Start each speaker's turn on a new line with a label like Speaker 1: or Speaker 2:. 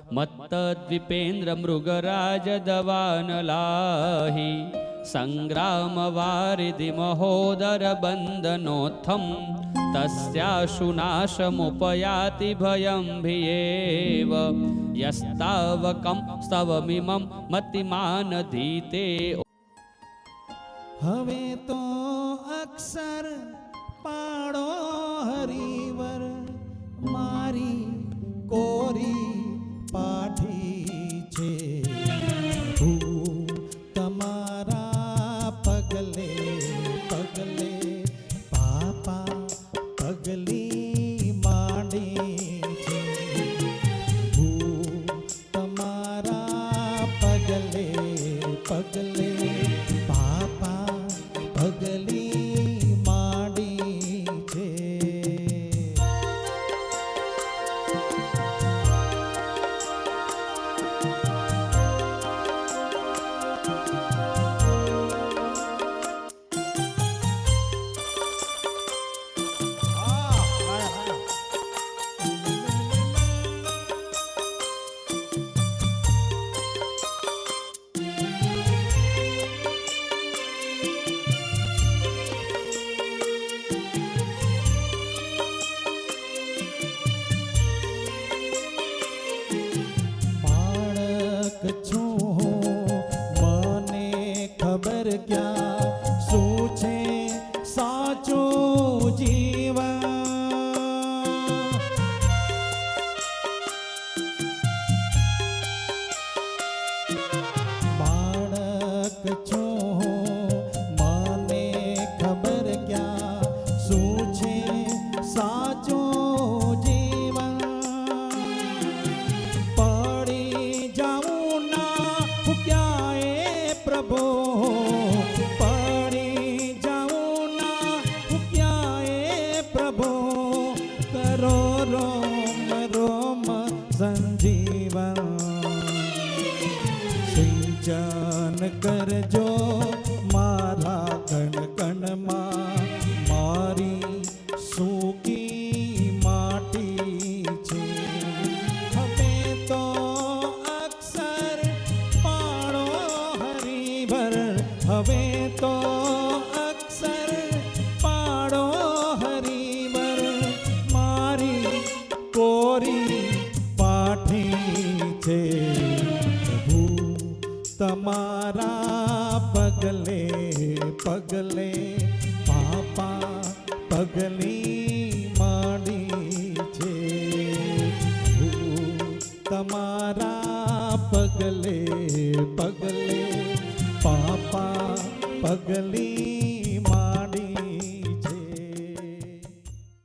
Speaker 1: મત્તદ્વીપેન્દ્ર મૃગરાજ દવાનલાહિ સંગ્રામવારિધિ મહોદર બંધનોત્થમ તસ્યાશુનાશમુપયાતિ ભયં ભિયેવ યસ્તાવકં સ્તવમિમં મતિમાનધીતે.
Speaker 2: હવે તો અક્ષર પાડો હરિવર મારી કોરી પાઠી છે. હું તમારા પગલે પગલે પાપા પગલી માંડે છે. હું તમારા પગલે પગલે પાપા પગલી માંડી છે. છું મને ખબર ક્યાં શું છે સાચું જીવન. બાળક છું મને ખબર ક્યાં શું છે સાચું જીવન. પડી જાઉં ના ક્યાંય પ્રભુ, પડી જાઉં ના ક્યાંય પ્રભુ, કરો રોમ રોમ સંજીવન. સિંચન કરજો મારા કણ કણમાં મારી સૂકી માટી છે. હવે તો અક્ષર પાડો હરિવર, હવે તો અક્ષર પાડો હરિવર મારી કોરી પાઠી છે. પ્રભુ તમારા પગલે પગલે પાપા પગલી માંડી છે. તમારા પગલે પગલે પાપા પગલી